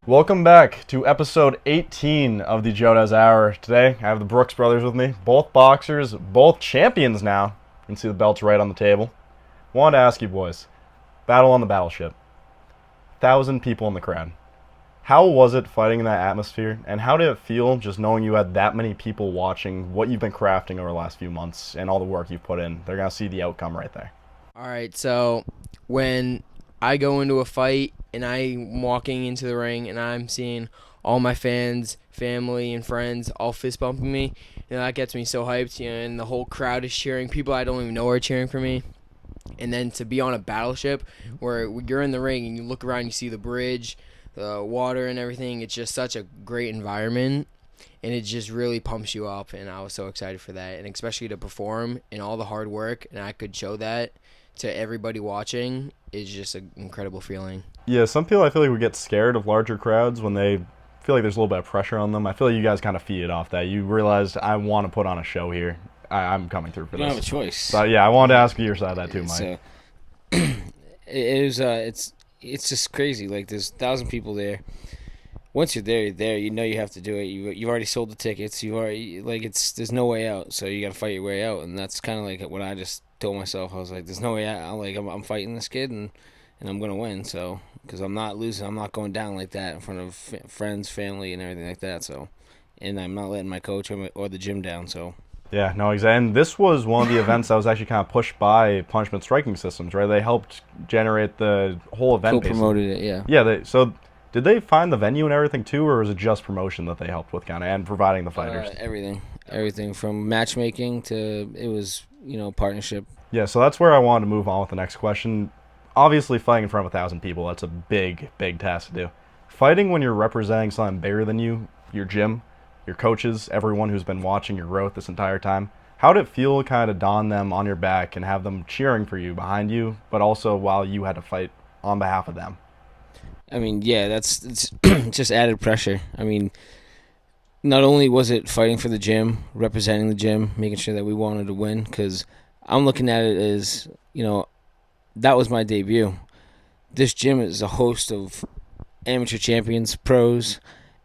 Welcome back to episode 18 of the Jodas Hour. Today, I have the Brooks brothers with me, both boxers, both champions now. You can see the belts right on the table. Wanted to ask you boys, battle on the Battleship. 1,000 people in the crowd. How was it fighting in that atmosphere, and how did it feel just knowing you had that many people watching what you've been crafting over the last few months and all the work you've put in? They're going to see the outcome right there. All right, so when I go into a fight and I'm walking into the ring and I'm seeing all my fans, family, and friends all fist bumping me, that gets me so hyped. And the whole crowd is cheering. People I don't even know are cheering for me. And then to be on a battleship where you're in the ring and you look around, you see the bridge, the water, and everything. It's just such a great environment, and it just really pumps you up. And I was so excited for that, and especially to perform and all the hard work, and I could show that to everybody watching is just an incredible feeling. Yeah, some people I feel like would get scared of larger crowds when they feel like there's a little bit of pressure on them. I feel like you guys kind of feed off that. You realized, I want to put on a show here. I'm coming through for this. You don't have a choice. So yeah, I wanted to ask you your side of that too, Mike. So, it's just crazy. Like, there's 1,000 people there. Once you're there, you're there. You know you have to do it. You've already sold the tickets. You already there's no way out. So you got to fight your way out, and that's kind of like what I just told myself. I was like, there's no way out. I'm fighting this kid, and I'm gonna win. So because I'm not losing, I'm not going down like that in front of friends, family, and everything like that. So, and I'm not letting my coach or the gym down. So. Yeah, no, exactly. And this was one of the events that was actually kind of pushed by Punishment Striking Systems, right? They helped generate the whole event. Co-promoted it, yeah. Yeah, so did they find the venue and everything too, or was it just promotion that they helped with kind of, and providing the fighters? Everything from matchmaking to, it was, partnership. Yeah, so that's where I wanted to move on with the next question. Obviously, fighting in front of 1,000 people, that's a big, big task to do. Fighting when you're representing something bigger than you, your gym, your coaches, everyone who's been watching your growth this entire time, how did it feel kind of don them on your back and have them cheering for you behind you, but also while you had to fight on behalf of them? I mean, yeah, it's just added pressure. I mean, not only was it fighting for the gym, representing the gym, making sure that we wanted to win, because I'm looking at it as, that was my debut. This gym is a host of amateur champions, pros,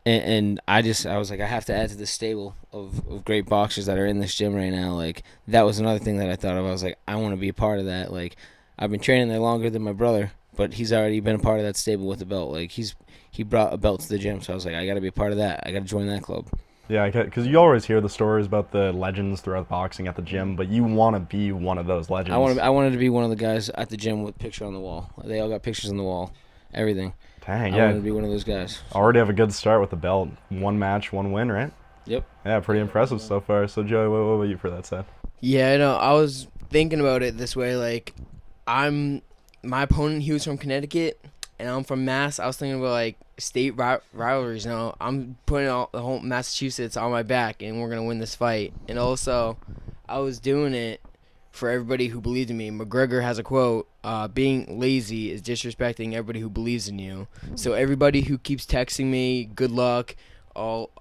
and I was like, I have to add to the stable of great boxers that are in this gym right now. Like, that was another thing that I thought of. I was like, I want to be a part of that. Like, I've been training there longer than my brother, but he's already been a part of that stable with the belt. Like, he brought a belt to the gym, so I was like, I got to be a part of that. I got to join that club. Yeah, because you always hear the stories about the legends throughout boxing at the gym, but you want to be one of those legends. I wanted to be one of the guys at the gym with a picture on the wall. They all got pictures on the wall, everything. Dang, I wanted to be one of those guys. Already have a good start with the belt. One match, one win, right? Yep. Yeah, pretty impressive so far. So, Joey, what about you for that side? Yeah, I was thinking about it this way. Like, my opponent, he was from Connecticut, and I'm from Mass. I was thinking about, like, state rivalries. I'm putting the whole Massachusetts on my back, and we're going to win this fight. And also, I was doing it for everybody who believed in me. McGregor has a quote, being lazy is disrespecting everybody who believes in you. So everybody who keeps texting me, good luck, all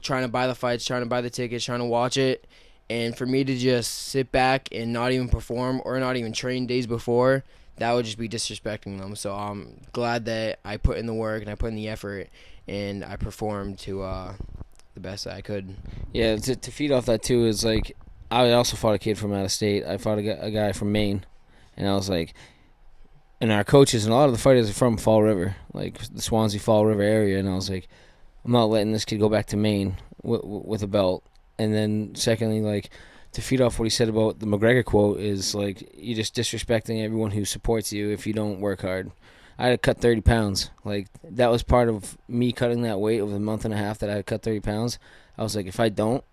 trying to buy the fights, trying to buy the tickets, trying to watch it, and for me to just sit back and not even perform or not even train days before, that would just be disrespecting them. So I'm glad that I put in the work and I put in the effort and I performed to the best that I could. Yeah, to feed off that too is like, I also fought a kid from out of state. I fought a guy from Maine, and I was like, and our coaches and a lot of the fighters are from Fall River, like the Swansea Fall River area, and I was like, I'm not letting this kid go back to Maine with a belt. And then secondly, like, to feed off what he said about the McGregor quote is like, you're just disrespecting everyone who supports you if you don't work hard. I had to cut 30 pounds. Like, that was part of me cutting that weight over the month and a half that I had cut 30 pounds. I was like, if I don't,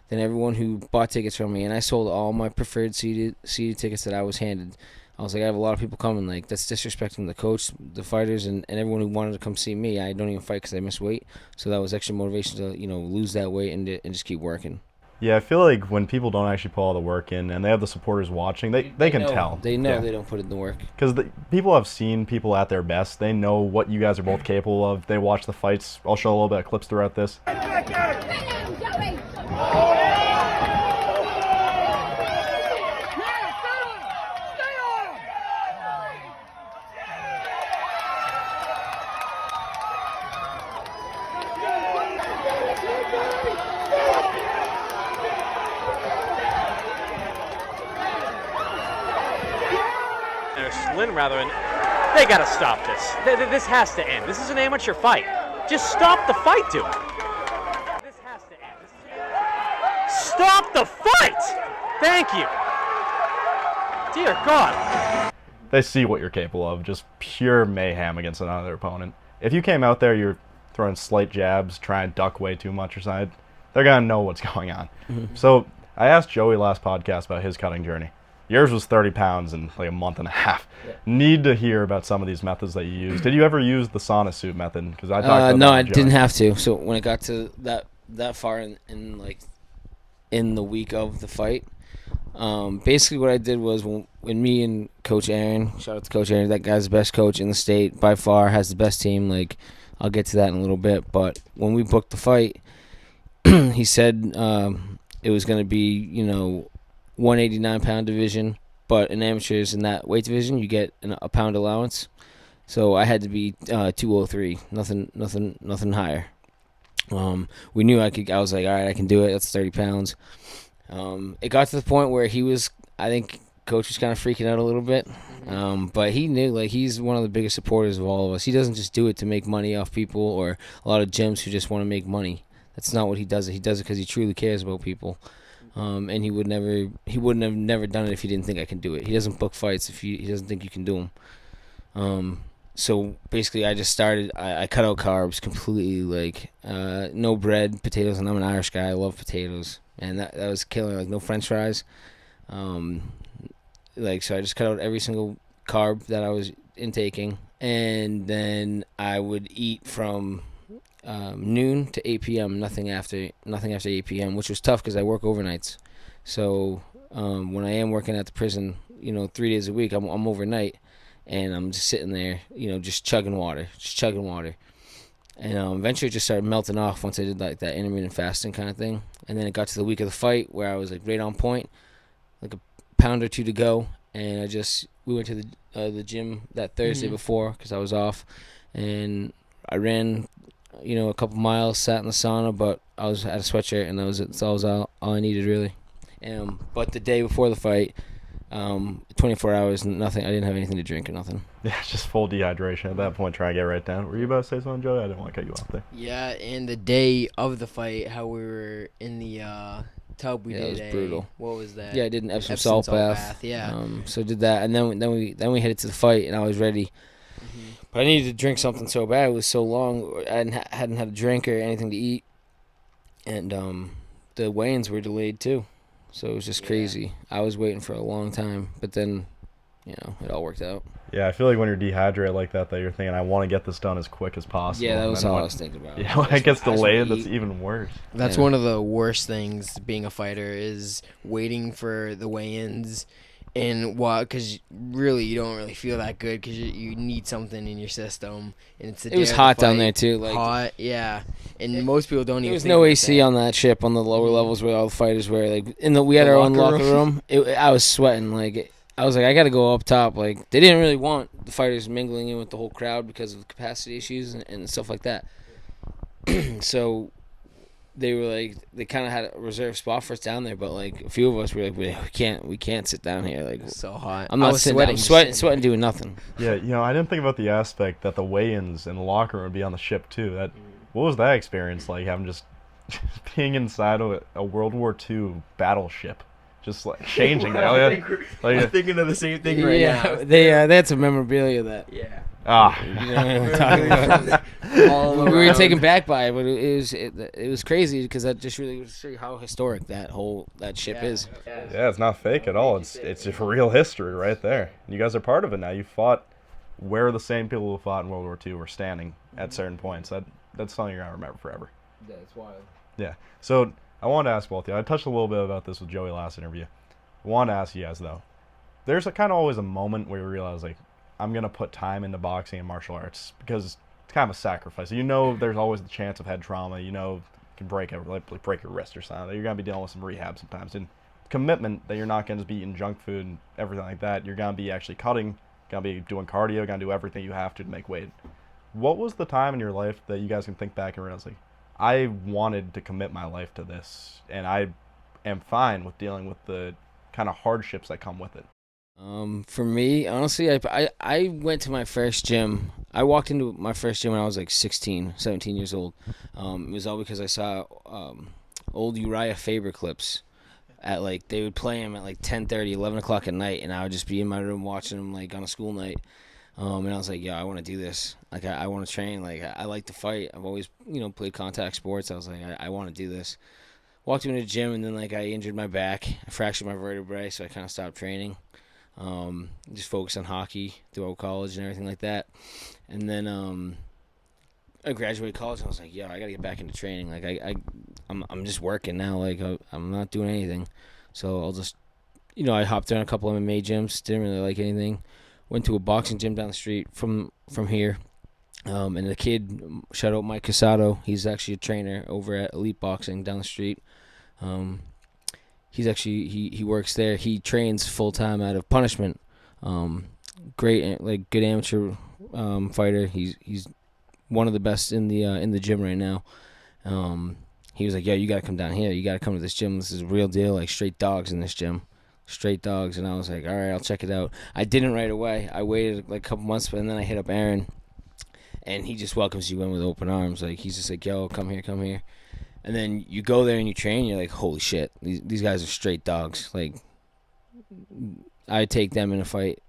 then everyone who bought tickets from me, and I sold all my preferred seated tickets that I was handed. I was like, I have a lot of people coming. Like, that's disrespecting the coach, the fighters, and everyone who wanted to come see me. I don't even fight because I miss weight. So that was extra motivation to, lose that weight and just keep working. Yeah, I feel like when people don't actually put all the work in and they have the supporters watching, they can tell. They know they don't put in the work. Because people have seen people at their best. They know what you guys are both capable of. They watch the fights. I'll show a little bit of clips throughout this. Lynn rather, and they got to stop this. This has to end. This is an amateur fight. Just stop the fight, dude. This has to end. Stop the fight! Thank you. Dear God. They see what you're capable of, just pure mayhem against another opponent. If you came out there, you're throwing slight jabs, trying to duck way too much or something, they're going to know what's going on. So I asked Joey last podcast about his cutting journey. Yours was 30 pounds in like a month and a half. Yeah. Need to hear about some of these methods that you use. Did you ever use the sauna suit method? Because I talked about no, that I with Joey. didn't have to. So when it got to that far in the week of the fight, basically what I did was when me and Coach Aaron, shout out to Coach Aaron, that guy's the best coach in the state by far, has the best team. Like, I'll get to that in a little bit. But when we booked the fight, he said it was going to be 189-pound division, but in amateurs in that weight division you get a pound allowance. So I had to be 203, nothing higher. We knew I could. I was like, all right, I can do it. That's 30 pounds. It got to the point where I think Coach was kind of freaking out a little bit. But he knew, like, he's one of the biggest supporters of all of us. He doesn't just do it to make money off people or a lot of gyms who just want to make money. That's not what he does. He does it because he truly cares about people. And he wouldn't have never done it if he didn't think I can do it. He doesn't book fights if he doesn't think you can do them. So basically, I just started. I cut out carbs completely, like no bread, potatoes, and I'm an Irish guy. I love potatoes, and that was killing. Like no French fries. So I just cut out every single carb that I was intaking, and then I would eat from noon to 8 p.m. Nothing after 8 p.m., which was tough because I work overnights. So when I am working at the prison, 3 days a week, I'm overnight, and I'm just sitting there, just chugging water. And eventually it just started melting off once I did like that intermittent fasting kind of thing. And then it got to the week of the fight where I was like right on point, like a pound or two to go, and we went to the gym that Thursday before because I was off, and I ran a couple miles, sat in the sauna, but I had a sweatshirt, and that was all I needed really. But the day before the fight, 24 hours, nothing. I didn't have anything to drink or nothing. Yeah, it's just full dehydration at that point. Trying to get right down. Were you about to say something, Joey? I didn't want to cut you off there. Yeah, and the day of the fight, how we were in the tub, we did it was brutal. What was that? Yeah, I did an Epsom salt bath. Yeah. So did that, and then we headed to the fight, and I was ready. But I needed to drink something so bad. It was so long. I hadn't had a drink or anything to eat, and the weigh-ins were delayed too. So it was just crazy. I was waiting for a long time, but then, it all worked out. Yeah, I feel like when you're dehydrated like that you're thinking, I want to get this done as quick as possible. Yeah, that was all I was thinking about. Yeah, when it gets delayed, that's even worse. That's one of the worst things being a fighter is waiting for the weigh-ins. And because really you don't really feel that good because you need something in your system, and it was hot down there too. Like hot, yeah. And most people don't even. There was think no about AC that. on that ship on the lower levels where all the fighters were. Like we had our own locker room. I was sweating. Like I was like, I got to go up top. Like they didn't really want the fighters mingling in with the whole crowd because of capacity issues and stuff like that. So they were like, they kind of had a reserved spot for us down there, but like a few of us were like, we can't sit down here. Like it's so hot. I'm not sweating. I'm sweating, doing nothing. Yeah, I didn't think about the aspect that the weigh-ins in the locker room would be on the ship too. What was that experience like, having just being inside a World War II battleship, just like changing that? I'm thinking of the same thing right now. They had some memorabilia of that. Yeah. We were taken back by it, but it was crazy because that just really would show you how historic that ship is. Yeah, it's not fake at all. It's just real history right there. You guys are part of it now. You fought where the same people who fought in World War II were standing at certain points. That's something you're gonna remember forever. Yeah, it's wild. Yeah. So I wanted to ask both of you. I touched a little bit about this with Joey last interview. I wanted to ask you guys though. There's kind of always a moment where you realize like, I'm going to put time into boxing and martial arts because it's kind of a sacrifice. There's always the chance of head trauma. You can break your wrist or something. You're going to be dealing with some rehab sometimes. And commitment that you're not going to be eating junk food and everything like that. You're going to be actually cutting, going to be doing cardio, going to do everything you have to make weight. What was the time in your life that you guys can think back and realize, like, I wanted to commit my life to this, and I am fine with dealing with the kind of hardships that come with it? For me, honestly, I went to my first gym. I walked into my first gym when I was like 16, 17 years old. It was all because I saw old Uriah Faber clips at like they would play him at like 10:30, 11 o'clock at night, and I would just be in my room watching him like on a school night. And I was like, yeah, I want to do this. Like I want to train. Like I like to fight. I've always played contact sports. I was like, I want to do this. Walked into the gym, and then like I injured my back. I fractured my vertebrae, so I kind of stopped training. Just focused on hockey throughout college and everything like that. And then I graduated college, and I was like, yeah, I gotta get back into training. Like I'm just working now. Like I'm not doing anything, so I'll just I hopped in a couple of MMA gyms. Didn't really like anything. Went to a boxing gym down the street from here. And the kid, shout out Mike Casado. He's actually a trainer over at Elite Boxing down the street. He's actually he works there. He trains full time out of Punishment. Great, like good amateur fighter. He's one of the best in the gym right now. He was like, "Yeah, you gotta come down here. You gotta come to this gym. This is a real deal. Like straight dogs in this gym, straight dogs." And I was like, "All right, I'll check it out." I didn't right away. I waited like a couple months, and then I hit up Aaron, and he just welcomes you in with open arms. Like he's just like, "Yo, come here, come here." And then you go there and you train, you're like, holy shit, these guys are straight dogs. Like, I take them in a fight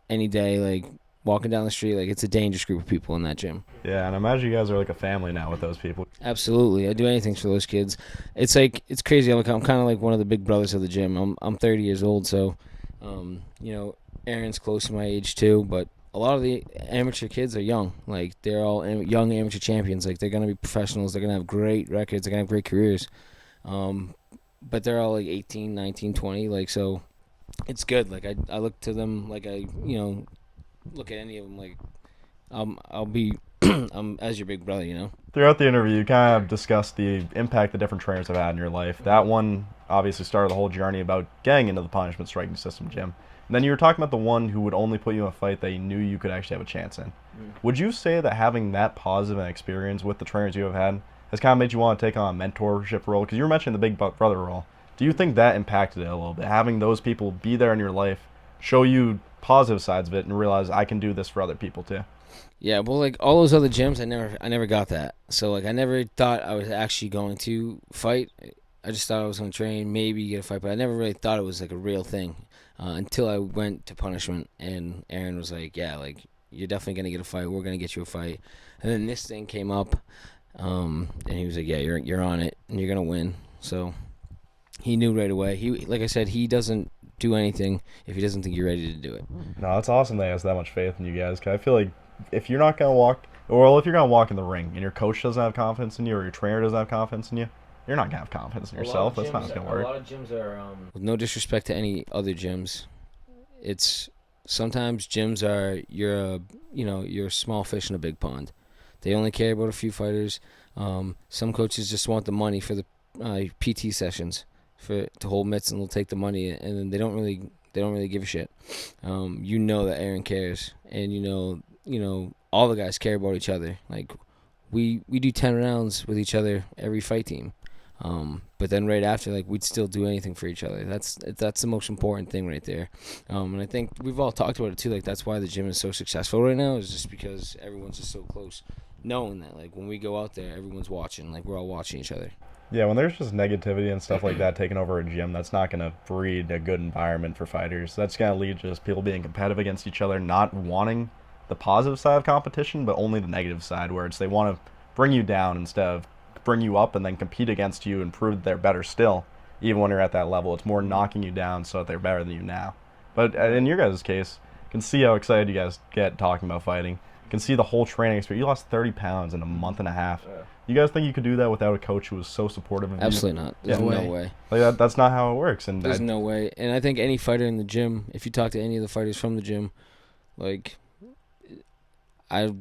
any day, like, walking down the street. Like, it's a dangerous group of people in that gym. Yeah, and I imagine you guys are like a family now with those people. Absolutely. I do anything for those kids. It's like, it's crazy. I'm kind of like one of the big brothers of the gym. I'm 30 years old, so, Aaron's close to my age, too, but a lot of the amateur kids are young. Like, they're all young amateur champions. Like, they're going to be professionals. They're going to have great records. They're going to have great careers. But they're all, like, 18, 19, 20. Like, so it's good. Like, I look to them like I, look at any of them. Like, I'll be as your big brother, Throughout the interview, you kind of discussed the impact the different trainers have had in your life. That one obviously started the whole journey about getting into the punishment striking system gym. And then you were talking about the one who would only put you in a fight that you knew you could actually have a chance in. Would you say that having that positive experience with the trainers you have had has kind of made you want to take on a mentorship role? Because you were mentioning the big brother role. Do you think that impacted it a little bit? Having those people be there in your life, show you positive sides of it, and realize I can do this for other people too? Yeah, well, like all those other gyms, I never got that. So like I never thought I was actually going to fight. I just thought I was going to train, maybe get a fight, but I never really thought it was like a real thing. Until I went to Punishment, and Aaron was like, yeah, like, you're definitely going to get a fight. We're going to get you a fight. And then this thing came up, and he was like, yeah, you're on it, and you're going to win. So he knew right away. Like I said, he doesn't do anything if he doesn't think you're ready to do it. No, it's awesome that he has that much faith in you guys, because I feel like if you're not going to walk, or if you're going to walk in the ring, and your coach doesn't have confidence in you, or your trainer doesn't have confidence in you, you're not going to have confidence in yourself. That's not going to work. A lot of gyms are, with no disrespect to any other gyms, it's sometimes gyms are, you're a small fish in a big pond. They only care about a few fighters. Some coaches just want the money for the PT sessions to hold mitts, and they'll take the money, and then they don't really give a shit. That Aaron cares, and all the guys care about each other. Like we do 10 rounds with each other every fight team. But then right after, like, we'd still do anything for each other. That's the most important thing right there. And I think we've all talked about it too. Like, that's why the gym is so successful right now, is just because everyone's just so close, knowing that, like, when we go out there, everyone's watching. Like, we're all watching each other. Yeah, when there's just negativity and stuff like that taking over a gym, that's not going to breed a good environment for fighters. That's going to lead to just people being competitive against each other, not wanting the positive side of competition, but only the negative side, where it's they want to bring you down instead of bring you up and then compete against you and prove that they're better still. Even when you're at that level, it's more knocking you down so that they're better than you now. But in your guys' case, you can see how excited you guys get talking about fighting. You can see the whole training experience. You lost 30 pounds in a month and a half. Yeah. You guys think you could do that without a coach who was so supportive of you? Absolutely not. There's no way. Like that's not how it works. And there's no way. And I think any fighter in the gym, if you talk to any of the fighters from the gym, like, I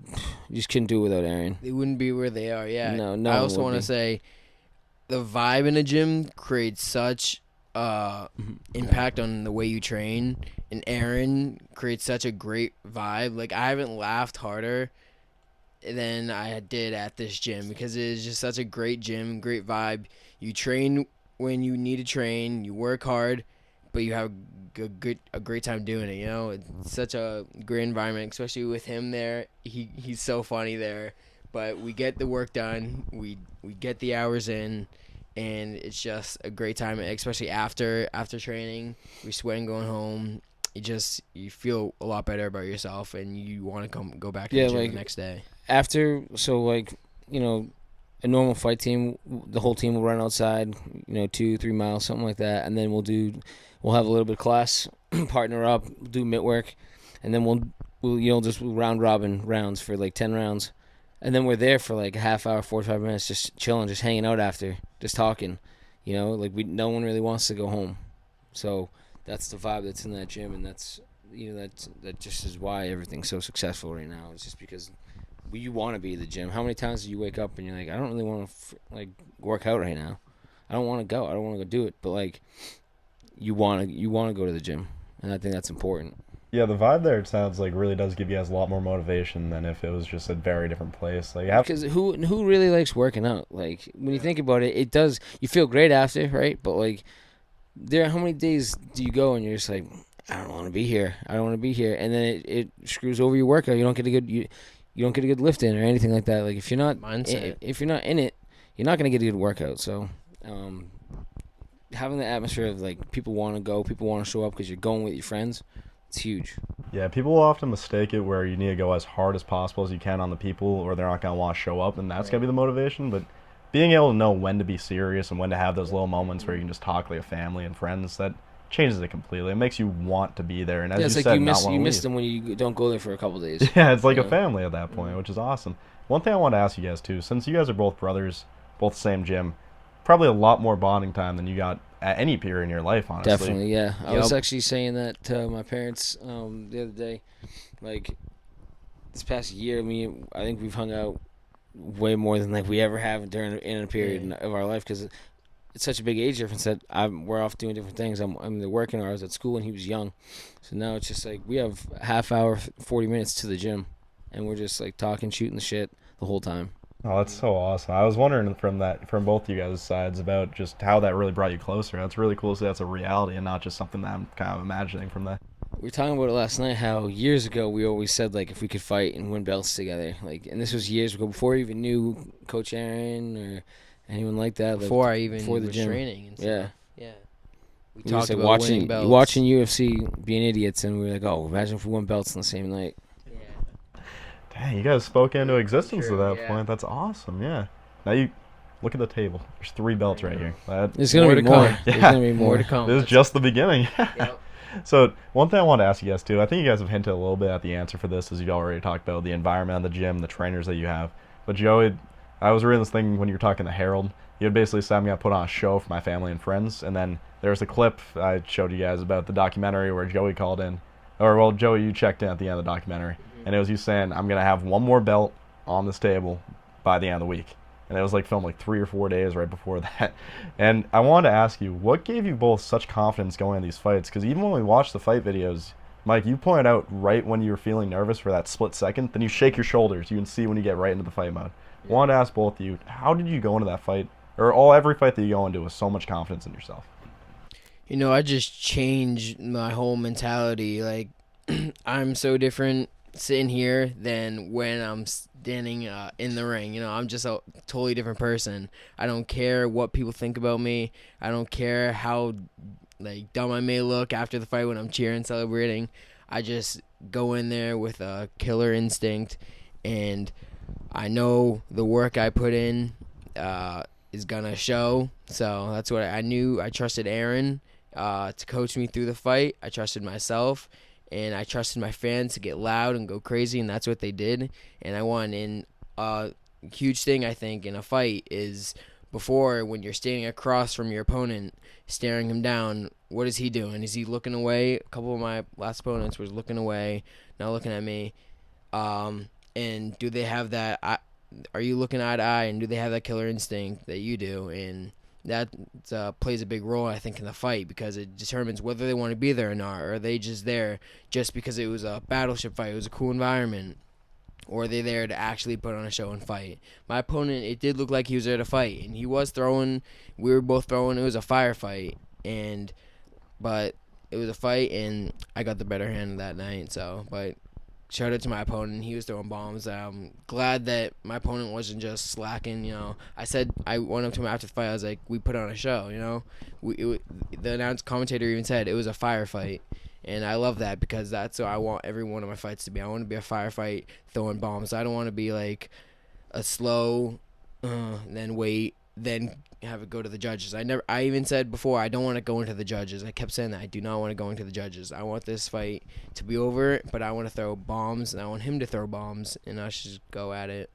just couldn't do it without Aaron. They wouldn't be where they are, yeah. No. I also want to say the vibe in a gym creates such impact on the way you train, and Aaron creates such a great vibe. Like, I haven't laughed harder than I did at this gym, because it is just such a great gym, great vibe. You train when you need to train, you work hard, but you have a great time doing it. You know, it's such a great environment, especially with him there. He's so funny there, but we get the work done. We get the hours in, and it's just a great time, especially after training. We sweating going home. You feel a lot better about yourself, and you want to go back to the gym the next day. After, so like, you know, a normal fight team, the whole team will run outside, you know, 2-3 miles, something like that, and then we'll have a little bit of class, partner up, do mitt work, and then we'll just round robin rounds for like 10 rounds, and then we're there for like a half hour, 45 minutes, just chilling, just hanging out after, just talking, you know, like no one really wants to go home, so that's the vibe that's in that gym, and that's, you know, that just is why everything's so successful right now. It's just because you want to be at the gym. How many times do you wake up and you're like, I don't really want to work out right now. I don't want to go. I don't want to go do it. But like, you want to go to the gym, and I think that's important. Yeah, the vibe there, it sounds like, really does give you guys a lot more motivation than if it was just a very different place. Like, because who really likes working out? Like, when you think about it, it does. You feel great after, right? But like, how many days do you go and you're just like, I don't want to be here. I don't want to be here, and then it screws over your workout. You don't get a good you don't get a good lift in or anything like that. Like, if you're not if you're not in it, you're not gonna get a good workout. So, having the atmosphere of like people want to go, people want to show up because you're going with your friends, it's huge. Yeah, people will often mistake it where you need to go as hard as possible as you can on the people, or they're not gonna want to show up, and that's gonna be the motivation. But being able to know when to be serious and when to have those little moments where you can just talk like a family and friends, that changes it completely. It makes you want to be there, and as you it's said, like you miss them when you don't go there for a couple days. Yeah, it's like a family at that point, which is awesome. One thing I want to ask you guys too, since you guys are both brothers, both the same gym, probably a lot more bonding time than you got at any period in your life, honestly. Definitely, yeah. I was actually saying that to my parents the other day. Like, this past year, I think we've hung out way more than like we ever have in a period of our life, because it's such a big age difference that we're off doing different things. I'm working, or I was at school when he was young, so now it's just like we have a half hour, 40 minutes to the gym, and we're just like talking, shooting the shit the whole time. Oh, that's so awesome. I was wondering from both you guys' sides about just how that really brought you closer. That's really cool to see that's a reality and not just something that I'm kind of imagining from that. We were talking about it last night, how years ago we always said like if we could fight and win belts together, like, and this was years ago before we even knew Coach Aaron or anyone like that. Before I even before the was gym. training and stuff. Yeah. We We talked just, like, about winning belts. watching UFC being idiots, and we were like, oh, imagine if we won belts on the same night. Dang, you guys spoke into existence True, at that point. That's awesome, yeah. Now you look at the table. There's 3 belts right here. There's going to be more. There's going to be More to come. This is just the beginning. Yep. So one thing I want to ask you guys too, I think you guys have hinted a little bit at the answer for this, as you already talked about the environment of the gym, the trainers that you have. But Joey, I was reading this thing when you were talking to Harold. You had basically said I'm going to put on a show for my family and friends, and then there was a clip I showed you guys about the documentary where Joey called in, or well, Joey, you checked in at the end of the documentary, and it was you saying I'm going to have one more belt on this table by the end of the week. And it was like filmed like 3 or 4 days right before that. And I wanted to ask you, what gave you both such confidence going into these fights? Because even when we watched the fight videos, Mike, you pointed out right when you were feeling nervous for that split second, then you shake your shoulders. You can see when you get right into the fight mode. I wanted to ask both of you, how did you go into that fight, or every fight that you go into with so much confidence in yourself? You know, I just changed my whole mentality. Like, I'm so different sitting here than when I'm standing in the ring. You know, I'm just a totally different person. I don't care what people think about me. I don't care how like dumb I may look after the fight when I'm cheering, celebrating. I just go in there with a killer instinct, and I know the work I put in is gonna show. So that's what I knew. I trusted Aaron to coach me through the fight. I trusted myself, and I trusted my fans to get loud and go crazy, and that's what they did, and I won. And a huge thing, I think, in a fight is before, when you're standing across from your opponent, staring him down, what is he doing? Is he looking away? A couple of my last opponents was looking away, not looking at me. And do they have that? Are you looking eye to eye, and do they have that killer instinct that you do? And that plays a big role, I think, in the fight, because it determines whether they want to be there or not. Or are they just there just because it was a battleship fight, it was a cool environment? Or are they there to actually put on a show and fight? My opponent, it did look like he was there to fight, and he was throwing. We were both throwing. It was a firefight, but it was a fight, and I got the better hand that night. So, but shout out to my opponent. He was throwing bombs. I'm glad that my opponent wasn't just slacking. I went up to him after the fight. I was like, we put on a show. The announced commentator even said it was a firefight. And I love that because that's what I want every one of my fights to be. I want to be a firefight throwing bombs. I don't want to be like a slow, then wait, then have it go to the judges. I even said before I don't want to go into the judges. I kept saying that I do not want to go into the judges. I want this fight to be over, but I want to throw bombs, and I want him to throw bombs, and I should just go at it.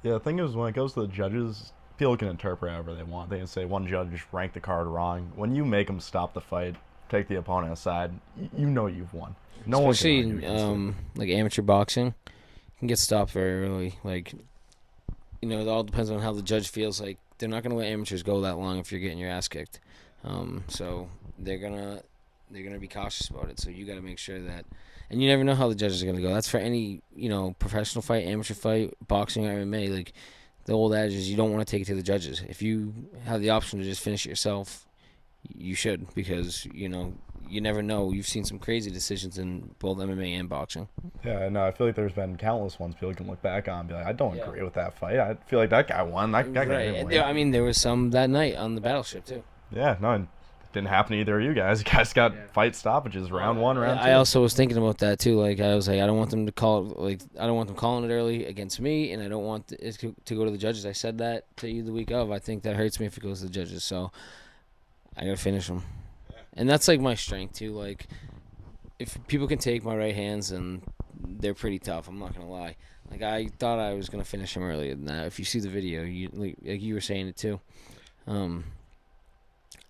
Yeah, the thing is, when it goes to the judges, people can interpret however they want. They can say one judge ranked the card wrong. When you make them stop the fight, take the opponent aside, you know you've won. No Especially one can argue against it. like amateur boxing, you can get stopped very early. Like, it all depends on how the judge feels. Like, they're not gonna let amateurs go that long if you're getting your ass kicked. So they're gonna be cautious about it. So you got to make sure that, and you never know how the judges are gonna go. That's for any professional fight, amateur fight, boxing or MMA. Like, the old adage is you don't want to take it to the judges. If you have the option to just finish it yourself, you should, because you never know. You've seen some crazy decisions in both MMA and boxing. Yeah, no, I feel like there's been countless ones people can look back on and be like, I don't agree with that fight. I feel like that guy won. That guy didn't win. I mean, there was some that night on the Battleship too. Yeah, no, it didn't happen to either of you guys. You guys got fight stoppages, round one, round two. I also was thinking about that too. Like, I was like, I don't want them to call it. Like, I don't want them calling it early against me, and I don't want it to go to the judges. I said that to you the week of. I think that hurts me if it goes to the judges. So I gotta finish them. And that's like my strength too. Like, if people can take my right hands, and they're pretty tough, I'm not gonna lie. Like, I thought I was gonna finish him earlier than that. If you see the video, like you were saying it too.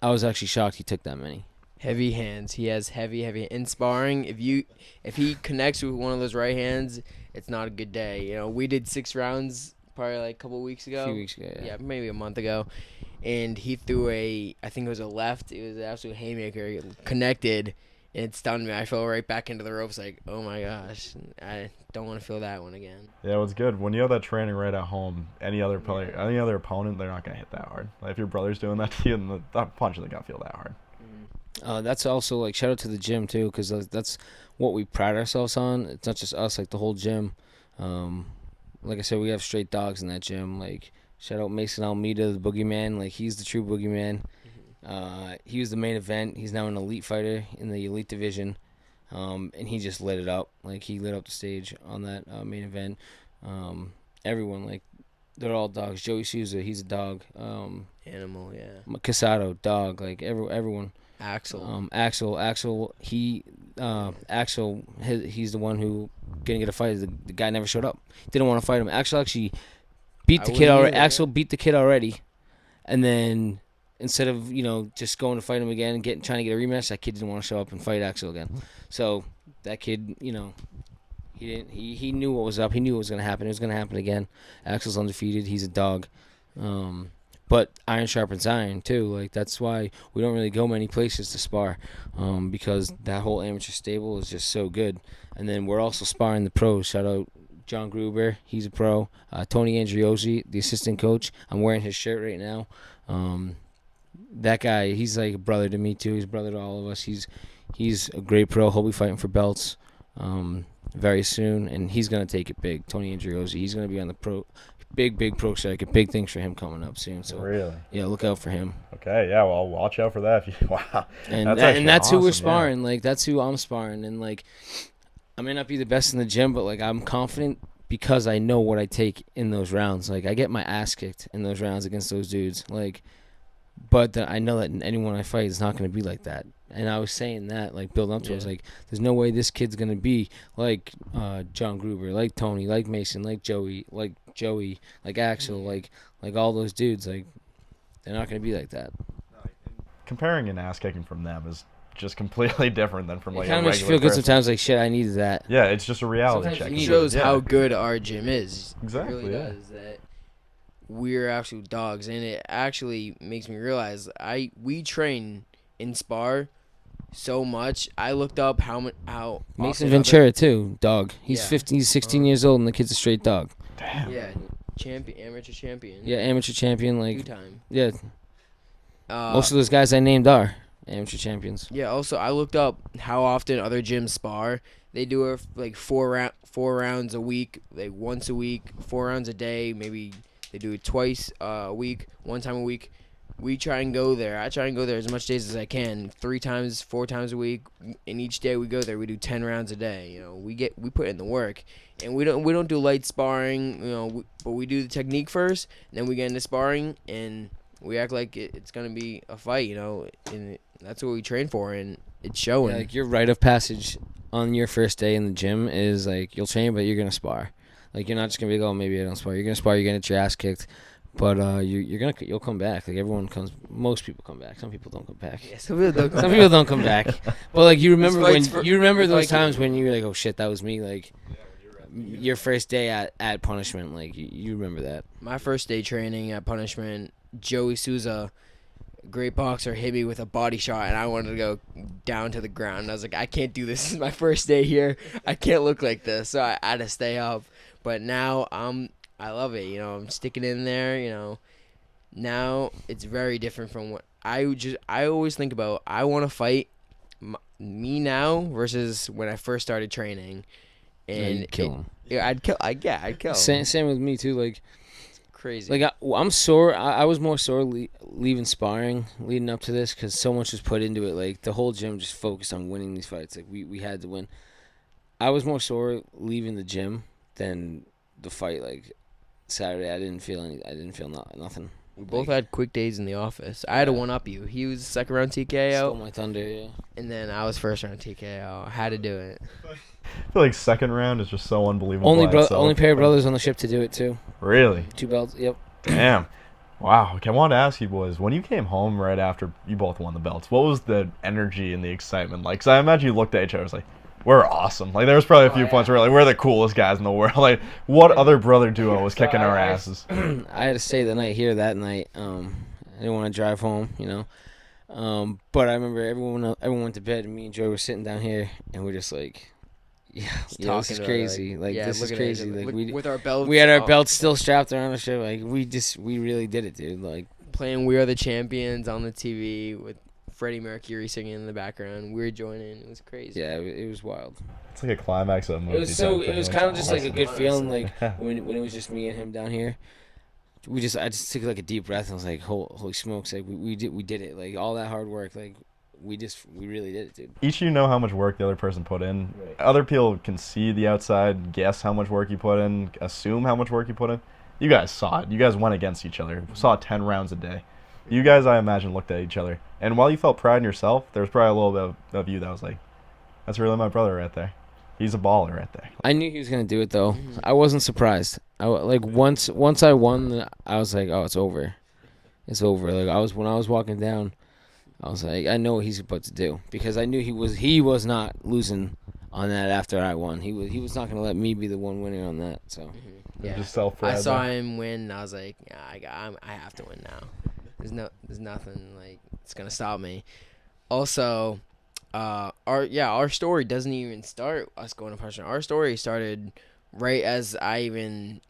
I was actually shocked he took that many. Heavy hands. He has heavy in sparring. If he connects with one of those right hands, it's not a good day. We did 6 rounds probably like a couple weeks ago. A few weeks ago, yeah. Yeah, maybe a month ago. And he threw I think it was a left. It was an absolute haymaker. Connected, and it stunned me. I fell right back into the ropes like, oh my gosh. I don't want to feel that one again. Yeah, it was good. When you have that training right at home, any other player, any other opponent, they're not going to hit that hard. Like, if your brother's doing that to you, then the punch isn't going to feel that hard. That's also, like, shout out to the gym too, because that's what we pride ourselves on. It's not just us, like the whole gym. Like I said, we have straight dogs in that gym. Like, shout out Mason Almeida, the boogeyman. Like, he's the true boogeyman. He was the main event. He's now an elite fighter in the elite division, and he just lit it up. Like, he lit up the stage on that main event. Everyone, like, they're all dogs. Joey Souza, he's a dog. Animal, yeah. Casado, dog. Like, everyone. Axel. Axel. He's the one who didn't get a fight. The guy never showed up. Didn't want to fight him. Axel actually beat the kid already. Axel beat the kid already, and then instead of just going to fight him again and trying to get a rematch, that kid didn't want to show up and fight Axel again. So that kid, he didn't. He knew what was up. He knew what was going to happen. It was going to happen again. Axel's undefeated. He's a dog. But iron sharpens iron too. Like, that's why we don't really go many places to spar, because that whole amateur stable is just so good. And then we're also sparring the pros. Shout out John Gruber, he's a pro. Tony Andriozzi, the assistant coach. I'm wearing his shirt right now. That guy, he's like a brother to me too. He's a brother to all of us. He's a great pro. He'll be fighting for belts very soon, and he's gonna take it big. Tony Andriozzi, he's gonna be on the big pro circuit. Big things for him coming up soon. So really, yeah, look out for him. Okay, yeah, well, watch out for that. Wow, and that's who we're sparring. Yeah. Like, that's who I'm sparring, and like, I may not be the best in the gym, but like, I'm confident because I know what I take in those rounds. Like, I get my ass kicked in those rounds against those dudes. Like, but I know that anyone I fight is not going to be like that. And I was saying that, like, building up to it, I was like, there's no way this kid's going to be like John Gruber, like Tony, like Mason, like Joey, like Axel, like all those dudes. Like, they're not going to be like that. Comparing an ass kicking from them is just completely different than from like it kind a of makes you regular feel good person. sometimes. Like, shit, I needed that. Yeah, it's just a reality Sometimes check. It shows how good our gym is. Exactly. It really does. That we're absolute dogs, and it actually makes me realize we train in spar so much. I looked up how Mason Ventura too, dog. He's 16 years old, and the kid's a straight dog. Damn. Yeah, amateur champion. Yeah, amateur champion. Like, 2-time. yeah. Most of those guys I named are. amateur champions. Yeah. Also, I looked up how often other gyms spar. They do it like four rounds a week, like once a week, 4 rounds a day. Maybe they do it twice a week, 1 time a week. We try and go there. I try and go there as much days as I can, 3 times, 4 times a week. And each day we go there, we do 10 rounds a day. You know, we put in the work, and we don't do light sparring. You know, but we do the technique first, and then we get into sparring, and we act like it's gonna be a fight. You know, and that's what we train for, and it's showing. Yeah, like your rite of passage on your first day in the gym is like you'll train, but you're gonna spar. Like you're not just gonna be like, oh, maybe I don't spar. You're gonna spar. You're gonna get your ass kicked. But you'll come back. Like most people come back. Some people don't come back. Yeah, some people don't. Some people don't come back. But like you remember those like, times when you were like, oh shit, that was me. Like your first day at punishment. Like you remember that. My first day training at punishment, Joey Souza, great boxer, hit me with a body shot, and I wanted to go down to the ground. And I was like, I can't do this. This is my first day here. I can't look like this. So I had to stay up. But now I love it, you know. I'm sticking in there, you know. Now it's very different from what I always think about. I want to fight me now versus when I first started training, and you'd kill him. Yeah, I'd kill. I'd kill him. Same with me too. Like It's crazy. like I'm sore. I was more sore leaving sparring leading up to this because so much was put into it. Like the whole gym just focused on winning these fights. Like we had to win. I was more sore leaving the gym than the fight. Like Saturday, I didn't feel nothing. We both had quick days in the office. I had to one up you. He was second round TKO, Stole my thunder, yeah. and then I was first round TKO. I had to do it. I feel like second round is just so unbelievable. Only pair of brothers on the ship to do it too. Really? 2 belts. Yep. Damn. Wow. Okay, I wanted to ask you boys, when you came home right after you both won the belts, what was the energy and the excitement like? Because I imagine you looked at each other and was like, we're awesome. Like, there was probably a few points where like, we're the coolest guys in the world. Like, what other brother duo was kicking our asses? I had to stay the night here that night. I didn't want to drive home, you know. But I remember everyone went to bed, and me and Joe were sitting down here, and we're just like, this is crazy. This is crazy. Like with our belts, we had our belts still strapped around our ship. Like we really did it, dude. Like playing "We Are the Champions" on the TV with Freddie Mercury singing in the background. We were joining. It was crazy. Yeah, it was wild. It's like a climax of a movie. It was kind of just like a good feeling, like when it was just me and him down here. I just took like a deep breath and was like, holy smokes, like we did it. Like all that hard work, like we really did it, dude. Each of you know how much work the other person put in. Right. Other people can see the outside, guess how much work you put in, assume how much work you put in. You guys saw it. You guys went against each other. Saw 10 rounds a day. You guys, I imagine, looked at each other. And while you felt pride in yourself, there was probably a little bit of you that was like, that's really my brother right there. He's a baller right there. I knew he was gonna do it though. I wasn't surprised. Once I won, I was like, oh, it's over. It's over. Like when I was walking down, I was like, I know what he's about to do, because I knew he was not losing on that after I won. He was not gonna let me be the one winning on that. So Yeah, Just self-pride I saw there. him win. And I was like, yeah, I have to win now. There's nothing like it's gonna stop me. Also, our story doesn't even start us going to punishment. Our story started right as I even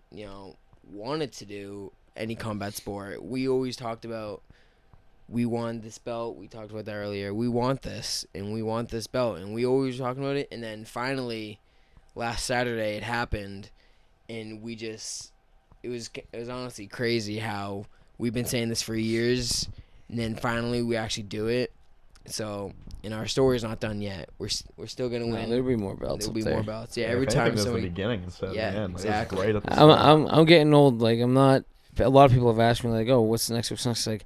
wanted to do any combat sport. We always talked about we want this belt. We talked about that earlier. We want this, and we want this belt, and we always were talking about it. And then finally, last Saturday, it happened, and it was honestly crazy how we've been saying this for years, and then finally we actually do it. So, and our story's not done yet. We're still gonna win. there'll be more belts. There'll be up there. more belts. Yeah, If every anything, time this is the somebody. beginning instead Yeah, of the end. Like, exactly. It was great at the start. I'm getting old. Like I'm not. A lot of people have asked me like, oh, what's next? Like,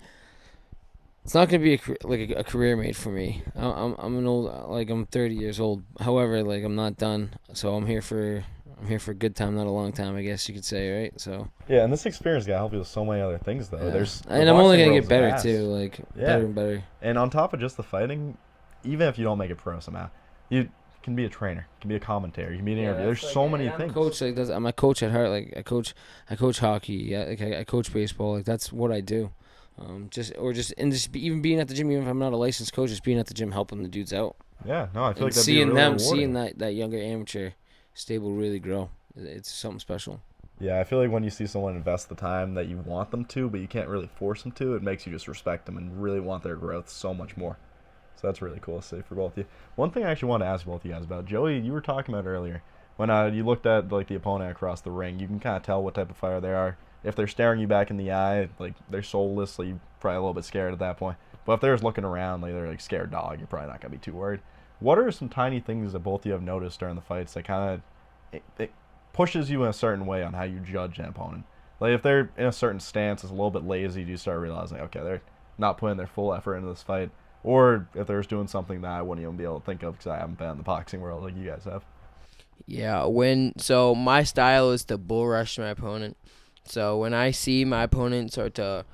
it's not gonna be a career mate for me. I'm an old, like I'm 30 years old. However, like I'm not done. So I'm here for a good time, not a long time, I guess you could say, right? So Yeah, and this experience got to help you with so many other things, though. yeah. There's and the I'm only boxing gonna world's get better vast. too, like Yeah. better and better. And on top of just the fighting, even if you don't make it pro somehow, you can be a trainer, you can be a commentator, you can be an interviewer. There's so many things. Coach, like I'm a coach at heart. Like I coach hockey. Yeah, like I coach baseball. Like that's what I do. Even being at the gym, even if I'm not a licensed coach, just being at the gym helping the dudes out. Yeah, no, I feel And like that'd seeing be really them, rewarding. seeing that younger amateur stable really grow. It's something special. Yeah, I feel like when you see someone invest the time that you want them to, but you can't really force them to, it makes you just respect them and really want their growth so much more. So that's really cool to see for both of you. One thing I actually want to ask both of you guys about, Joey, you were talking about earlier, when you looked at like the opponent across the ring, you can kind of tell what type of fighter they are. If they're staring you back in the eye, like they're soulless, so you're probably a little bit scared at that point. But if they're just looking around, like they're like scared dog, you're probably not gonna be too worried. What are some tiny things that both of you have noticed during the fights that kind of it pushes you in a certain way on how you judge an opponent? Like if they're in a certain stance, it's a little bit lazy, you start realizing, okay, they're not putting their full effort into this fight. Or if they're just doing something that I wouldn't even be able to think of because I haven't been in the boxing world like you guys have. Yeah, so my style is to bull rush my opponent. So when I see my opponent start to,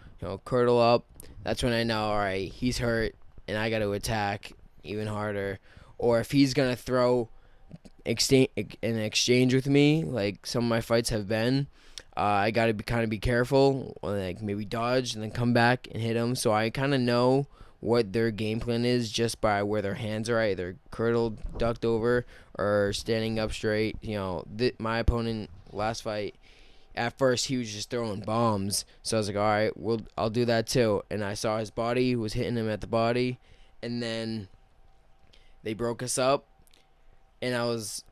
curdle up, that's when I know, all right, he's hurt, and I got to attack even harder. Or if he's gonna throw an exchange with me, like some of my fights have been, I got to be careful, or like maybe dodge and then come back and hit him. So I kind of know what their game plan is just by where their hands are, either curdled, ducked over, or standing up straight. My opponent last fight, at first he was just throwing bombs, so I was like, all right, I'll do that too. And I saw his body, was hitting him at the body, and then they broke us up, and I was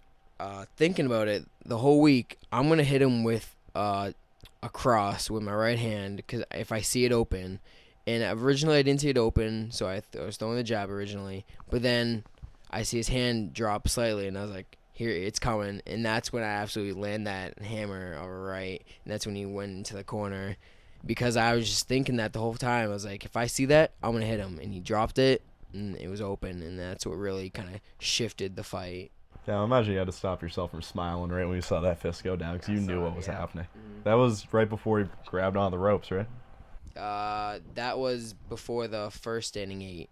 thinking about it the whole week. I'm gonna hit him with a cross with my right hand, because if I see it open. And originally I didn't see it open, so I was throwing the jab originally. But then I see his hand drop slightly, and I was like, here, it's coming. And that's when I absolutely land that hammer over right. And that's when he went into the corner. Because I was just thinking that the whole time. I was like, if I see that, I'm going to hit him. And he dropped it, and it was open. And that's what really kind of shifted the fight. Yeah, I imagine you had to stop yourself from smiling right when you saw that fist go down because you knew what was happening. That was right before he grabbed on the ropes, right? That was before the first standing 8.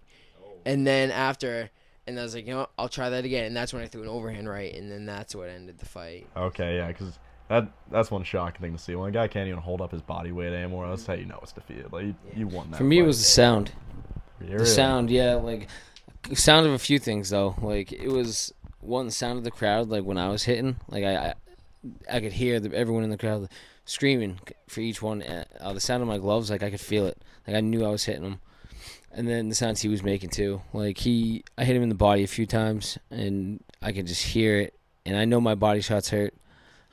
And then after, and I was like, I'll try that again. And that's when I threw an overhand right, and then that's what ended the fight. Okay, yeah, because that's one shocking thing to see. When a guy can't even hold up his body weight anymore, that's how you know it's defeated. Like, you won that For me, fight. it was the sound. Really? Sound, yeah. Like, sound of a few things, though. Like, it was, one, the sound of the crowd, like, when I was hitting. Like, I could hear everyone in the crowd screaming for each one. The sound of my gloves, like I could feel it. Like I knew I was hitting him. And then the sounds he was making too. Like I hit him in the body a few times, and I could just hear it. And I know my body shots hurt.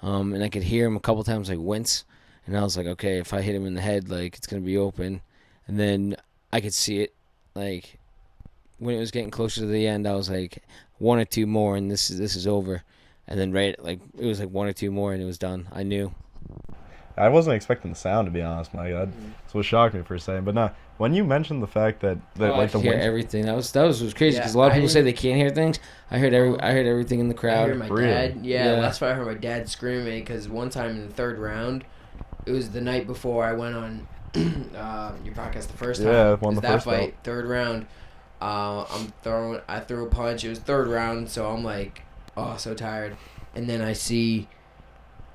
And I could hear him a couple times like wince. And I was like, okay, if I hit him in the head, like it's gonna be open. And then I could see it. Like when it was getting closer to the end, I was like, 1 or 2 more, and this is over. And then it was like 1 or 2 more, and it was done. I knew. I wasn't expecting the sound, to be honest, Mike. That's what shocked me for a second. But no, when you mentioned the fact that I the hear everything. That was crazy because a lot of people say they can't hear things. I heard everything in the crowd. I heard my Really? dad. Yeah, that's why I heard my dad screaming. Because one time in the 3rd round, it was the night before I went on your podcast the first time. Yeah, won the that first fight, 3rd round. I threw a punch. It was 3rd round, so I'm like, oh, so tired. And then I see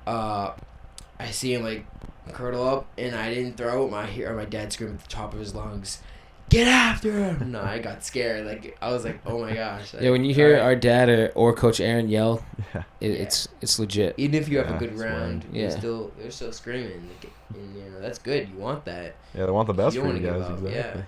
him like curdle up, and I didn't throw. I hear my dad scream at the top of his lungs, "Get after him!" No, I got scared. Like I was like, "Oh my gosh!" Like, Yeah, when you hear our dad or Coach Aaron yell, Yeah. it's legit. even if you have a Yeah, good it's round, weird. they're still screaming, like, and that's good. You want that. Yeah, they want the best You for don't you wanna guys. give up, Exactly.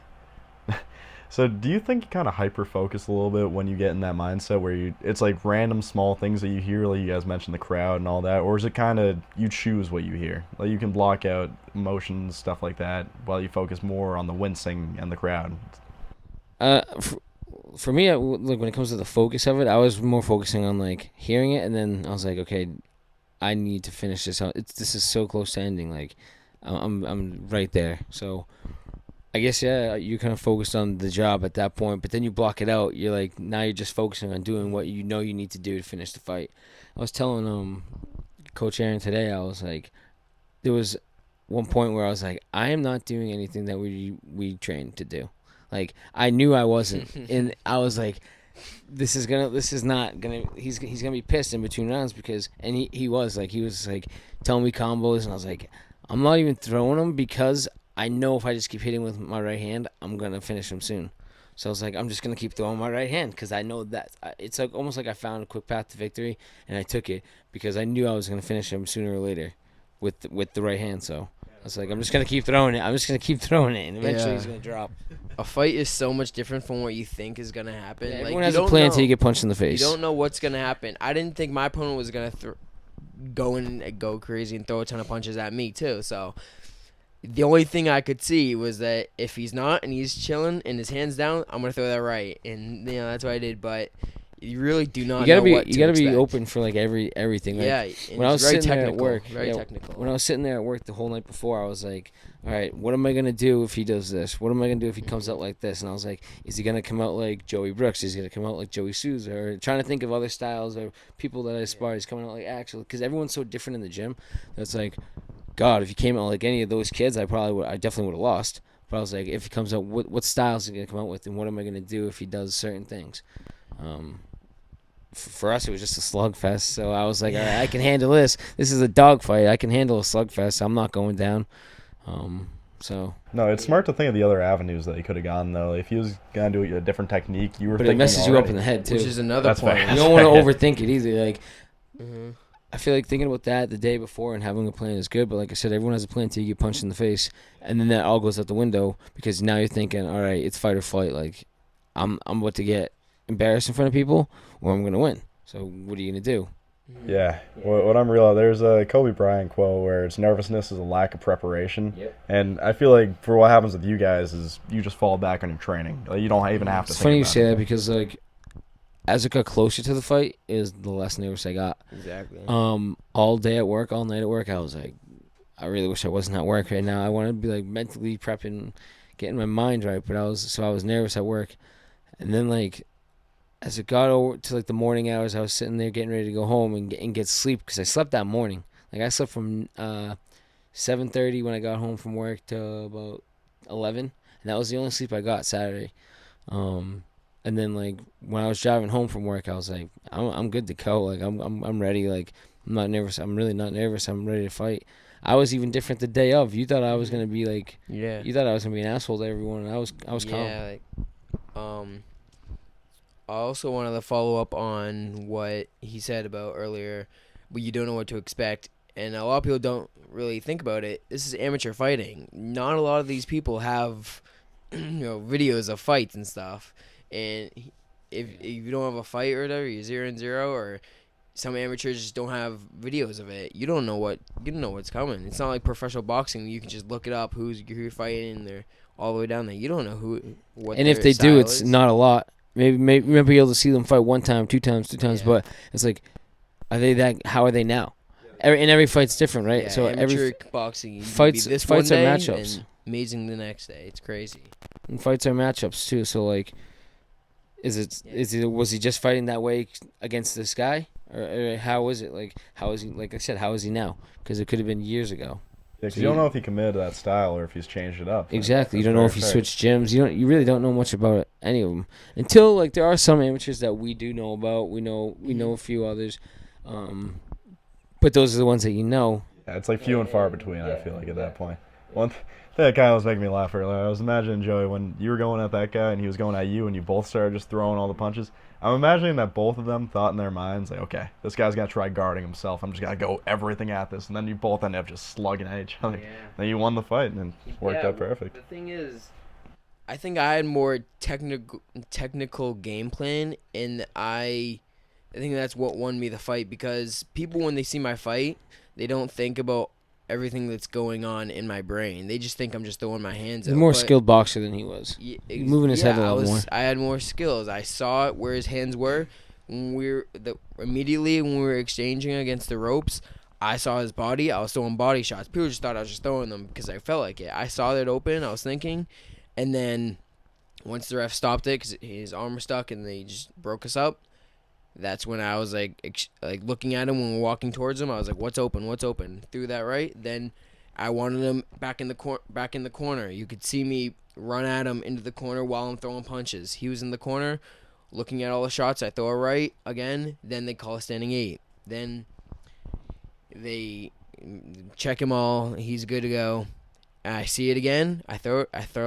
So do you think you kind of hyper-focus a little bit when you get in that mindset where it's like random small things that you hear, like you guys mentioned the crowd and all that, or is it kind of you choose what you hear? Like you can block out emotions, stuff like that, while you focus more on the wincing and the crowd? For me, like when it comes to the focus of it, I was more focusing on like hearing it, and then I was like, okay, I need to finish this out. This is so close to ending. Like I'm right there. So I guess, yeah, you're kind of focused on the job at that point, but then you block it out. You're like, now you're just focusing on doing what you know you need to do to finish the fight. I was telling Coach Aaron today, I was like, there was one point where I was like, I am not doing anything that we trained to do. Like, I knew I wasn't. And I was like, he's going to be pissed in between rounds because, and he was like telling me combos, and I was like, I'm not even throwing them because I know if I just keep hitting with my right hand, I'm going to finish him soon. So I was like, I'm just going to keep throwing my right hand because I know that it's like almost like I found a quick path to victory, and I took it because I knew I was going to finish him sooner or later with the right hand. So I was like, I'm just gonna keep throwing it. I'm just gonna keep throwing it, and eventually Yeah. he's gonna drop. A fight is so much different from what you think is gonna happen. Yeah, Like, everyone you has a don't plan know. until you get punched in the face. You don't know what's gonna happen. I didn't think my opponent was gonna go crazy and throw a ton of punches at me too. So the only thing I could see was that if he's not and he's chilling and his hands down, I'm gonna throw that right, and that's what I did. But you really do not. You gotta know what be to you gotta be expect. open for like everything. Like, Yeah, and when I it's was very sitting there at technical, work, very technical. When I was sitting there at work the whole night before, I was like, all right, what am I gonna do if he does this? What am I gonna do if he comes out like this? And I was like, is he gonna come out like Joey Brooks? Is he gonna come out like Joey Souza? Or trying to think of other styles or people that I aspire. He's coming out like actually, because everyone's so different in the gym. That's like, God, if he came out like any of those kids, I definitely would have lost. But I was like, if he comes out, what styles is he gonna come out with, and what am I gonna do if he does certain things? For us, it was just a slugfest. So I was like, all right, I can handle this. This is a dogfight. I can handle a slugfest. I'm not going down. So. No, it's smart to think of the other avenues that he could have gone, though. If he was going to do a different technique, you were But it thinking messes you up already. in the head, too. Which is another That's point. fair. You don't want to overthink it either. Like, Mhm. I feel like thinking about that the day before and having a plan is good. But like I said, everyone has a plan until you get punched in the face. And then that all goes out the window because now you're thinking, all right, it's fight or flight. Like, I'm about to get embarrassed in front of people or I'm going to win. So what are you going to do? Yeah, what I'm realizing, there's a Kobe Bryant quote where it's nervousness is a lack of preparation. Yep. And I feel like for what happens with you guys is you just fall back on your training. Like, you don't even have to It's think funny you about say it. that because like as it got closer to the fight is the less nervous I got. Exactly. All day at work, all night at work, I was like, I really wish I wasn't at work right now. I wanted to be like mentally prepping, getting my mind right, but I was nervous at work. And then like as it got over to like the morning hours, I was sitting there getting ready to go home and get sleep because I slept that morning. Like I slept from 7:30 when I got home from work to about 11, and that was the only sleep I got Saturday. And then like when I was driving home from work, I was like, I'm good to go. Like I'm ready. Like I'm not nervous. I'm really not nervous. I'm ready to fight. I was even different the day of. You thought I was gonna be like, Yeah. you thought I was gonna be an asshole to everyone, and I was calm. Yeah, I also wanted to follow up on what he said about earlier, but you don't know what to expect, and a lot of people don't really think about it. This is amateur fighting. Not a lot of these people have, videos of fights and stuff, and if you don't have a fight or whatever, you're 0-0, or some amateurs just don't have videos of it. You don't know what's coming. It's not like professional boxing. You can just look it up who you're fighting, and they're all the way down there. You don't know what. And if their they do, style it's is. not a lot. Maybe you might be able to see them fight one time, two times, Yeah. but it's like, are they that? How are they now? Every fight's different, right? Yeah, so amateur boxing, you fights- can be this fights one are day matchups. and amazing the next day. It's crazy. and fights are matchups too. So like, was he just fighting that way against this guy, or how is it? Like, how is he? Like I said, how is he now? Because it could have been years ago. Yeah, 'cause you don't know if he committed to that style or if he's changed it up. Exactly. You That's don't know very if he fair. switched gyms. You really don't know much about any of them until like there are some amateurs that we do know about. We know a few others, but those are the ones that you know. Yeah, it's like few and far between, I feel like, at that point. One thing that kind of was making me laugh earlier, I was imagining, Joey, when you were going at that guy and he was going at you and you both started just throwing all the punches, I'm imagining that both of them thought in their minds, like, okay, this guy's going to try guarding himself. I'm just going to go everything at this. And then you both end up just slugging at each other. Yeah. Then you won the fight and it worked out perfect. The thing is, I think I had more technical game plan, and I think that's what won me the fight, because people, when they see my fight, they don't think about everything that's going on in my brain. They just think I'm just throwing my hands He's out. a more but- skilled boxer than he was. Moving his head a lot more. I had more skills. I saw it where his hands were. When immediately when we were exchanging against the ropes, I saw his body. I was throwing body shots. People just thought I was just throwing them because I felt like it. I saw it open. I was thinking, and then once the ref stopped it because his arm was stuck and they just broke us up, that's when I was like looking at him when we were walking towards him. I was like, "What's open? What's open?" Threw that right. Then I wanted him back in the corner. You could see me run at him into the corner while I'm throwing punches. He was in the corner, looking at all the shots. I throw a right again. Then they call a standing 8. Then they check him all. He's good to go. I see it again. I throw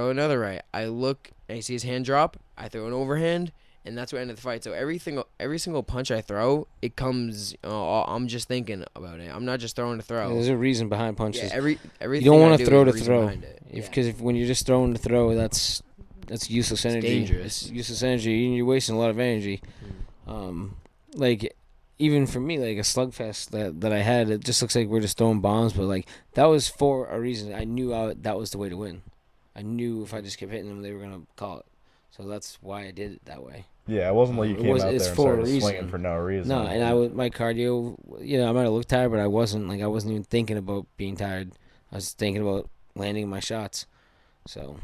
another right. I look. I see his hand drop. I throw an overhand, and that's what ended the fight. So every single punch I throw, it comes. I'm just thinking about it. I'm not just throwing to throw. There's a reason behind punches. Yeah, everything you don't want to throw to throw. Because when you're just throwing to throw, that's useless energy. Dangerous. It's useless energy, and you're wasting a lot of energy. Like even for me, like a slugfest that I had, it just looks like we're just throwing bombs, but like that was for a reason. I knew that was the way to win. I knew if I just kept hitting them, they were gonna call it. So that's why I did it that way. Yeah, it wasn't like you came out there and started swinging for no reason. No, and my cardio, I might have looked tired, but I wasn't. Like I wasn't even thinking about being tired. I was thinking about landing my shots. So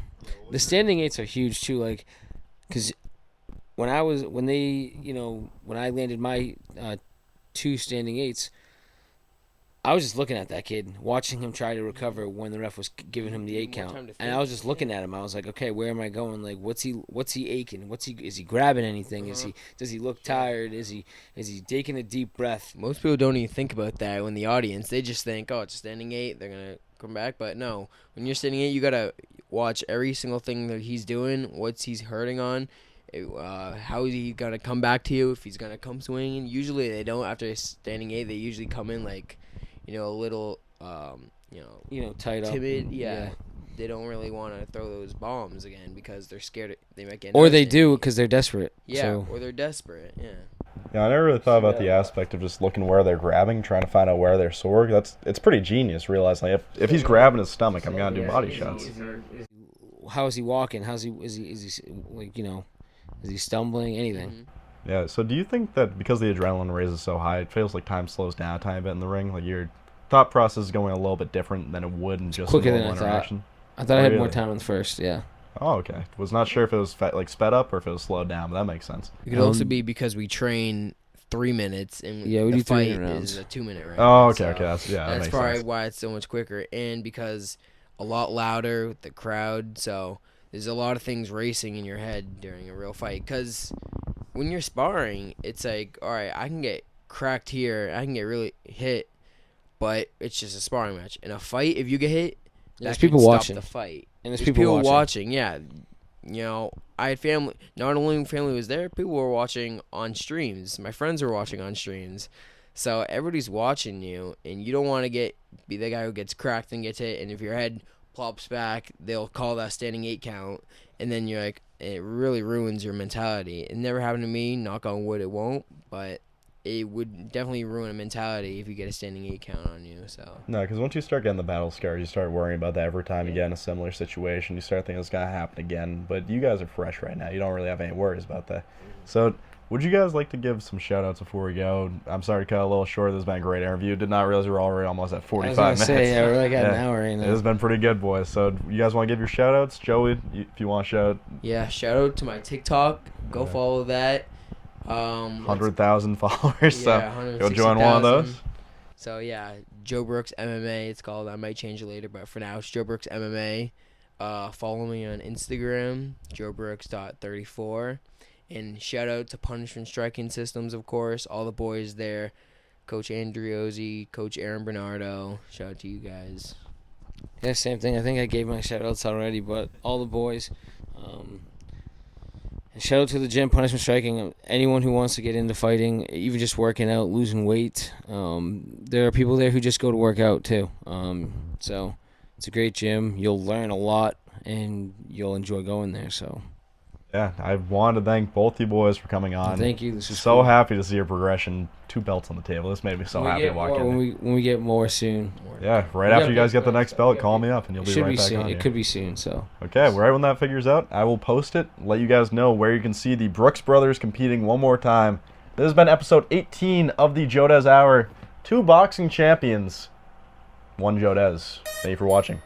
the standing eights are huge too. Like, cause when I landed my 2 standing eights, I was just looking at that kid, watching him try to recover when the ref was giving him the 8 count, and I was just looking at him. I was like, okay, where am I going? Like, what's he aching? Is he grabbing anything? Does he look tired? Is he taking a deep breath? Most people don't even think about that when the audience. They just think, oh, it's a standing 8. They're gonna come back, but no. When you're standing 8, you gotta watch every single thing that he's doing. What's he's hurting on? How is he gonna come back to you? If he's gonna come swinging, usually they don't. After standing 8, they usually come in like, a little, tight up. Timid. Yeah. They don't really want to throw those bombs again because they're scared they might get. Or they do because they're desperate. Yeah. So. Or they're desperate. Yeah. Yeah, I never really thought about the aspect of just looking where they're grabbing, trying to find out where they're sore. It's pretty genius, realizing if he's grabbing his stomach, I'm gonna do body shots. How is he walking? Is he stumbling? Anything? Mm-hmm. Yeah. So do you think that because the adrenaline raises so high, it feels like time slows down a tiny bit in the ring? Like your thought process is going a little bit different than it would in just a normal interaction? I thought I had more time on the first. Yeah. Oh, okay. Was not sure if it was sped up or if it was slowed down, but that makes sense. It could also be because we train 3 minutes and the fight is a 2-minute round. Oh, okay, okay. That's probably sense. why it's so much quicker, and because a lot louder with the crowd, so there's a lot of things racing in your head during a real fight. Because when you're sparring, it's like, all right, I can get cracked here, I can get really hit, but it's just a sparring match. In a fight, if you get hit, there's that people can watching. Stop the fight. And there's people watching. Yeah. I had family. Not only family was there, people were watching on streams. My friends were watching on streams. So everybody's watching you, and you don't want to be the guy who gets cracked and gets hit. And if your head plops back, they'll call that standing 8 count, and then you're like, it really ruins your mentality. It never happened to me. Knock on wood, it won't. But it would definitely ruin a mentality if you get a standing 8 count on you. So no, because once you start getting the battle scars, you start worrying about that every time you get in a similar situation. You start thinking it's gonna happen again. But you guys are fresh right now. You don't really have any worries about that. So would you guys like to give some shout-outs before we go? I'm sorry to cut a little short. This has been a great interview. Did not realize we were already almost at 45 minutes. Say, we're like at an hour right now. It has been pretty good, boys. So you guys want to give your shout-outs? Joey, if you want to shout. Yeah, shout-out to my TikTok. Go follow that. 100,000 followers. Yeah, so you'll join one of those. So yeah, Joe Brooks MMA. It's called. I might change it later, but for now it's Joe Brooks MMA. Follow me on Instagram, joebrooks.34, and shout out to Punishment Striking Systems, of course. All the boys there, Coach Andriozzi, Coach Aaron Bernardo. Shout out to you guys. Yeah, same thing. I think I gave my shout outs already, but all the boys. And shout out to the gym, Punishment Striking. Anyone who wants to get into fighting, even just working out, losing weight. There are people there who just go to work out too. So it's a great gym. You'll learn a lot, and you'll enjoy going there. So. Yeah, I wanted to thank both you boys for coming on. Thank you. This is so cool. Happy to see your progression. 2 belts on the table. This made me so happy to walk in. When we get more soon. Yeah, right after you guys get the next belt, call me up and you'll be right back soon. on. It could be soon. So. Okay, right when that figures out, I will post it. Let you guys know where you can see the Brooks brothers competing one more time. This has been episode 18 of the Jodez Hour. 2 boxing champions. 1 Jodez. Thank you for watching.